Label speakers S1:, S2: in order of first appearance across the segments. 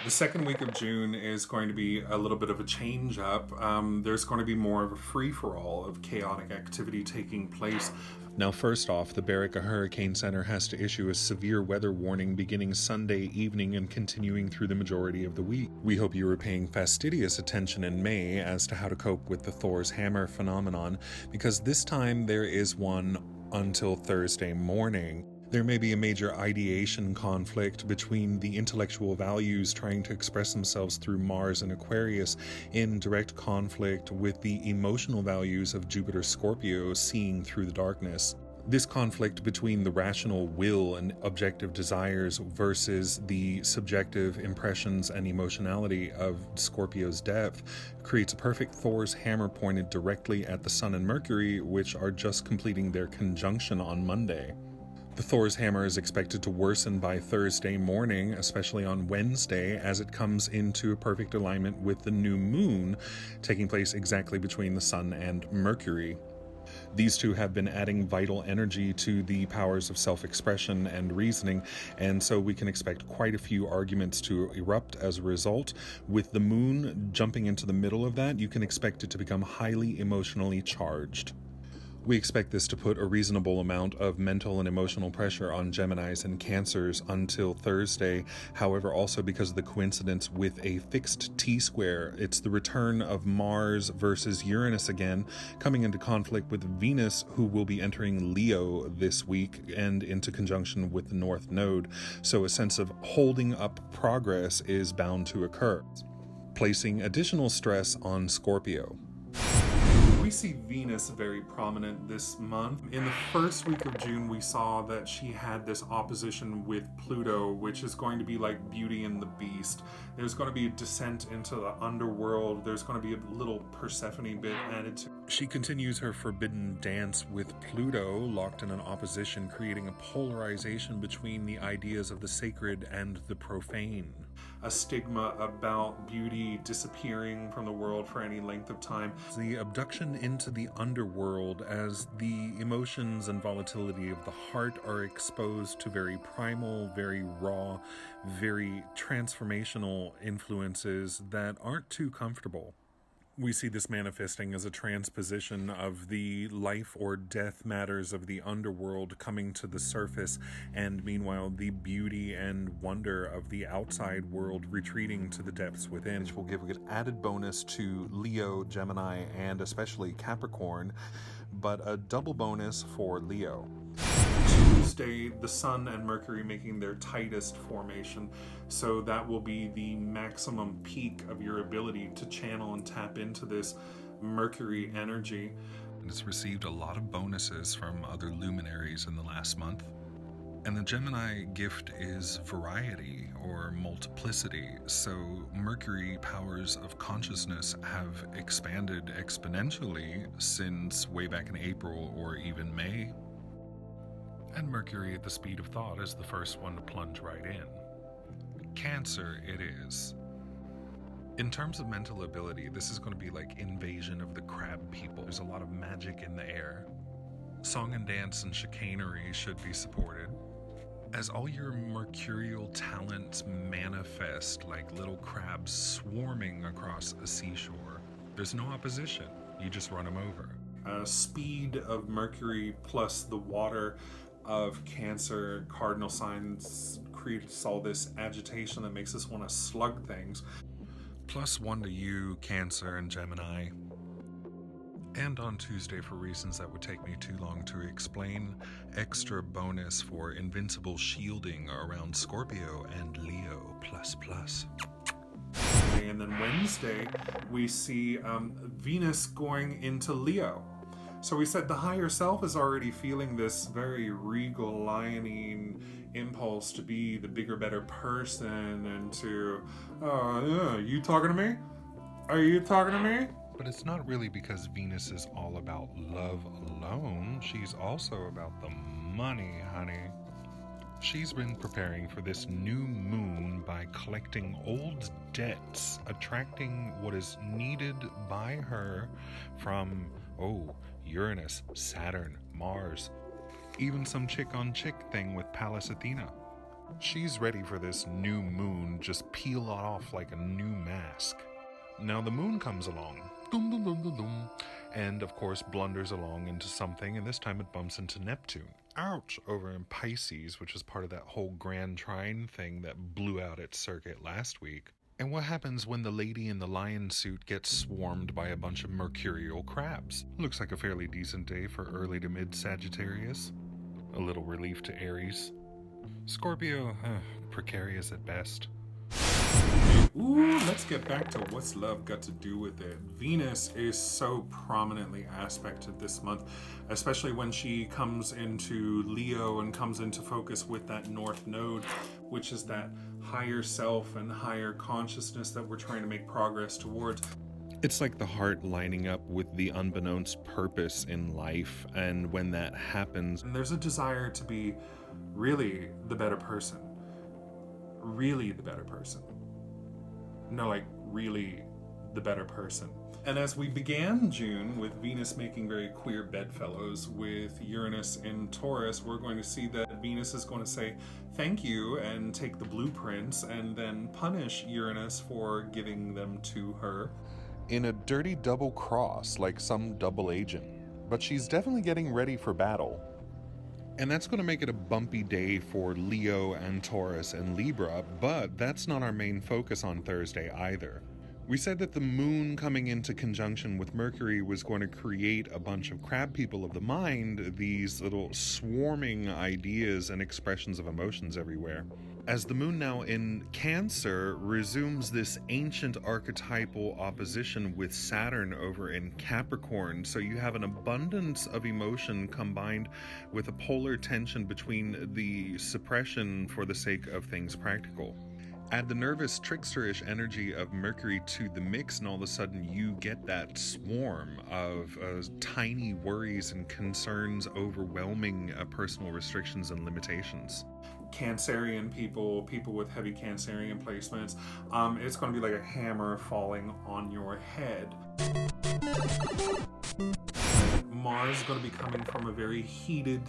S1: The second week of June is going to be a little bit of a change up. There's going to be more of a free-for-all of chaotic activity taking place. Now, first off, the Bearykah Hurricane Center has to issue a severe weather warning beginning Sunday evening and continuing through the majority of the week. We hope you are paying fastidious attention in May as to how to cope with the Thor's hammer phenomenon, because this time there is one until Thursday morning. There may be a major ideation conflict between the intellectual values trying to express themselves through Mars and Aquarius in direct conflict with the emotional values of Jupiter Scorpio seeing through the darkness. This conflict between the rational will and objective desires versus the subjective impressions and emotionality of Scorpio's depth creates a perfect Thor's hammer pointed directly at the Sun and Mercury, which are just completing their conjunction on Monday. The Thor's hammer is expected to worsen by Thursday morning, especially on Wednesday, as it comes into a perfect alignment with the new moon taking place exactly between the Sun and Mercury. These two have been adding vital energy to the powers of self-expression and reasoning, and so we can expect quite a few arguments to erupt as a result. With the moon jumping into the middle of that, you can expect it to become highly emotionally charged. We expect this to put a reasonable amount of mental and emotional pressure on Geminis and Cancers until Thursday. However, also because of the coincidence with a fixed T-square, it's the return of Mars versus Uranus again, coming into conflict with Venus, who will be entering Leo this week and into conjunction with the North Node. So a sense of holding up progress is bound to occur, placing additional stress on Scorpio. We see Venus very prominent this month. In the first week of June, we saw that she had this opposition with Pluto, which is going to be like Beauty and the Beast. There's going to be a descent into the underworld. There's going to be a little Persephone bit added to. She continues her forbidden dance with Pluto, locked in an opposition, creating a polarization between the ideas of the sacred and the profane. A stigma about beauty disappearing from the world for any length of time. The abduction into the underworld as the emotions and volatility of the heart are exposed to very primal, very raw, very transformational influences that aren't too comfortable. We see this manifesting as a transposition of the life or death matters of the underworld coming to the surface, and meanwhile the beauty and wonder of the outside world retreating to the depths within, which will give an added bonus to Leo, Gemini, and especially Capricorn, but a double bonus for Leo. Tuesday, the Sun and Mercury making their tightest formation, so that will be the maximum peak of your ability to channel and tap into this Mercury energy. And it's received a lot of bonuses from other luminaries in the last month. And the Gemini gift is variety or multiplicity, so Mercury powers of consciousness have expanded exponentially since way back in April or even May. And Mercury at the speed of thought is the first one to plunge right in. Cancer it is. In terms of mental ability, this is going to be like Invasion of the Crab People. There's a lot of magic in the air. Song and dance and chicanery should be supported, as all your mercurial talents manifest like little crabs swarming across a seashore. There's no opposition, you just run them over. Speed of Mercury plus the water of Cancer cardinal signs creates all this agitation that makes us want to slug things. +1 to you, Cancer and Gemini. And on Tuesday, for reasons that would take me too long to explain, extra bonus for invincible shielding around Scorpio and Leo ++. And then Wednesday, we see Venus going into Leo. So we said the higher self is already feeling this very regal, lioning impulse to be the bigger, better person and to, you talking to me? Are you talking to me? But it's not really because Venus is all about love alone. She's also about the money, honey. She's been preparing for this new moon by collecting old debts, attracting what is needed by her from, Uranus, Saturn, Mars, even some chick-on-chick thing with Pallas Athena. She's ready for this new moon, just peel off like a new mask. Now the moon comes along, dum, dum, dum, dum, dum, and of course blunders along into something, and this time it bumps into Neptune. Ouch! Over in Pisces, which is part of that whole grand trine thing that blew out its circuit last week. And what happens when the lady in the lion suit gets swarmed by a bunch of mercurial crabs? Looks like a fairly decent day for early to mid Sagittarius. A little relief to Aries. Scorpio, precarious at best. Ooh, let's get back to what's love got to do with it. Venus is so prominently aspected this month, especially when she comes into Leo and comes into focus with that North Node, which is that higher self and higher consciousness that we're trying to make progress towards. It's like the heart lining up with the unbeknownst purpose in life, and when that happens, and there's a desire to be really the better person. Really the better person. No, like really the better person. And as we began June with Venus making very queer bedfellows with Uranus in Taurus, we're going to see that Venus is going to say thank you and take the blueprints and then punish Uranus for giving them to her. In a dirty double cross, like some double agent. But she's definitely getting ready for battle. And that's going to make it a bumpy day for Leo and Taurus and Libra, but that's not our main focus on Thursday either. We said that the moon coming into conjunction with Mercury was going to create a bunch of crab people of the mind, these little swarming ideas and expressions of emotions everywhere. As the moon now in Cancer resumes this ancient archetypal opposition with Saturn over in Capricorn, so you have an abundance of emotion combined with a polar tension between the suppression for the sake of things practical. Add the nervous, tricksterish energy of Mercury to the mix, and all of a sudden you get that swarm of tiny worries and concerns overwhelming personal restrictions and limitations. Cancerian people with heavy Cancerian placements, it's going to be like a hammer falling on your head. Mars is going to be coming from a very heated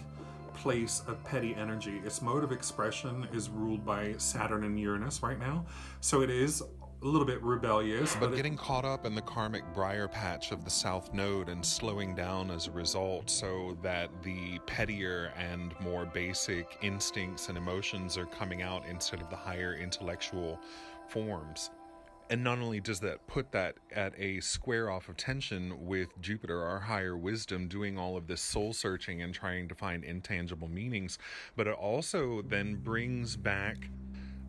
S1: place of petty energy. Its mode of expression is ruled by Saturn and Uranus right now, so it is a little bit rebellious, but getting caught up in the karmic briar patch of the South Node and slowing down as a result, so that the pettier and more basic instincts and emotions are coming out instead of the higher intellectual forms. And not only does that put that at a square off of tension with Jupiter, our higher wisdom, doing all of this soul searching and trying to find intangible meanings, but it also then brings back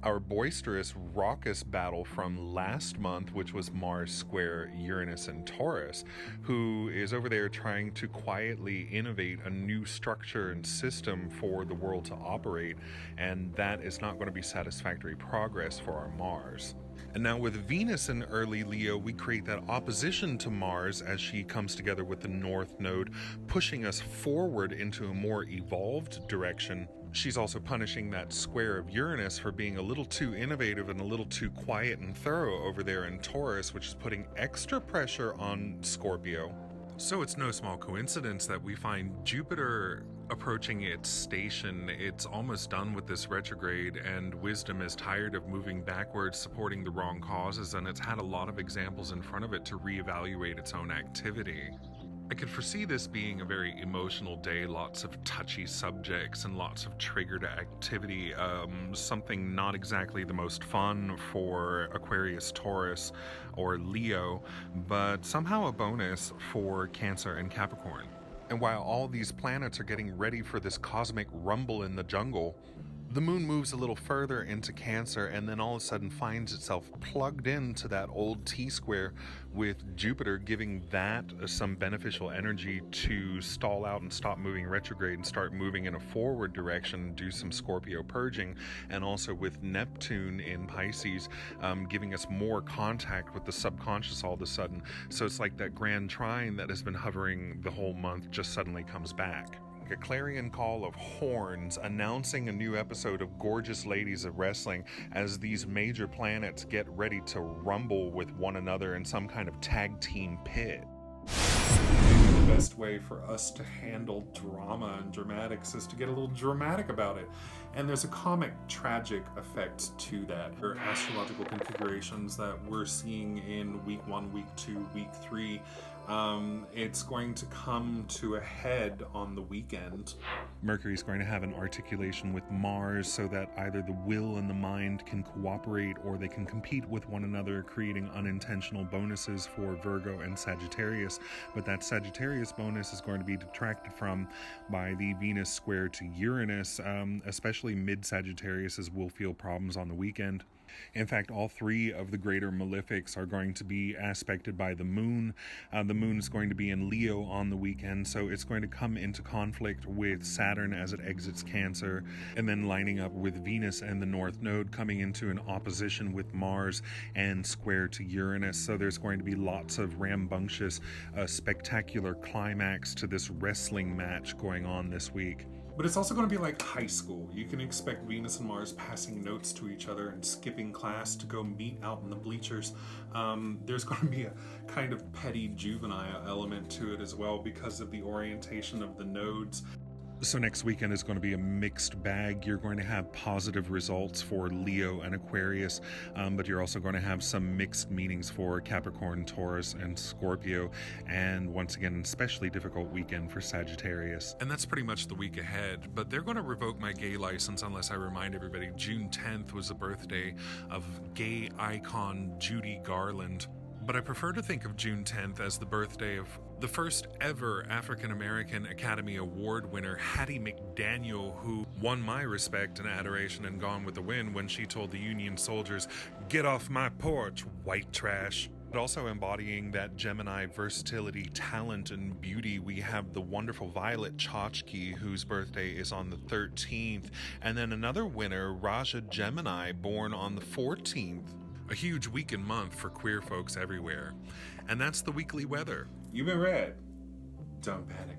S1: our boisterous, raucous battle from last month, which was Mars square Uranus and Taurus, who is over there trying to quietly innovate a new structure and system for the world to operate, and that is not going to be satisfactory progress for our Mars. And now with Venus in early Leo, we create that opposition to Mars as she comes together with the North Node, pushing us forward into a more evolved direction. She's also punishing that square of Uranus for being a little too innovative and a little too quiet and thorough over there in Taurus, which is putting extra pressure on Scorpio. So it's no small coincidence that we find Jupiter approaching its station. It's almost done with this retrograde, and wisdom is tired of moving backwards, supporting the wrong causes, and it's had a lot of examples in front of it to reevaluate its own activity. I could foresee this being a very emotional day, lots of touchy subjects and lots of triggered activity, something not exactly the most fun for Aquarius, Taurus, or Leo, but somehow a bonus for Cancer and Capricorn. And while all these planets are getting ready for this cosmic rumble in the jungle, the moon moves a little further into Cancer and then all of a sudden finds itself plugged into that old T-square, with Jupiter giving that some beneficial energy to stall out and stop moving retrograde and start moving in a forward direction, do some Scorpio purging, and also with Neptune in Pisces giving us more contact with the subconscious all of a sudden. So it's like that grand trine that has been hovering the whole month just suddenly comes back. A clarion call of horns announcing a new episode of Gorgeous Ladies of Wrestling as these major planets get ready to rumble with one another in some kind of tag team pit. The best way for us to handle drama and dramatics is to get a little dramatic about it. And there's a comic tragic effect to that. There are astrological configurations that we're seeing in week 1, week 2, week 3. It's going to come to a head on the weekend. Mercury is going to have an articulation with Mars so that either the will and the mind can cooperate or they can compete with one another, creating unintentional bonuses for Virgo and Sagittarius. But that Sagittarius bonus is going to be detracted from by the Venus square to Uranus, especially mid-Sagittarius will feel problems on the weekend. In fact, all 3 of the greater malefics are going to be aspected by the moon. The moon is going to be in Leo on the weekend, so it's going to come into conflict with Saturn as it exits Cancer, and then lining up with Venus and the North Node coming into an opposition with Mars and square to Uranus. So there's going to be lots of rambunctious, spectacular climax to this wrestling match going on this week. But it's also going to be like high school. You can expect Venus and Mars passing notes to each other and skipping class to go meet out in the bleachers. There's going to be a kind of petty juvenile element to it as well because of the orientation of the nodes. So next weekend is going to be a mixed bag. You're going to have positive results for Leo and Aquarius, but you're also going to have some mixed meanings for Capricorn, Taurus, and Scorpio. And once again, an especially difficult weekend for Sagittarius. And that's pretty much the week ahead, but they're going to revoke my gay license unless I remind everybody June 10th was the birthday of gay icon Judy Garland. But I prefer to think of June 10th as the birthday of the first ever African-American Academy Award winner, Hattie McDaniel, who won my respect and adoration in Gone with the Wind when she told the Union soldiers, "Get off my porch, white trash." But also embodying that Gemini versatility, talent, and beauty, we have the wonderful Violet Chachki, whose birthday is on the 13th, and then another winner, Raja Gemini, born on the 14th. A huge week and month for queer folks everywhere. And that's the weekly weather. You've been read. Don't panic.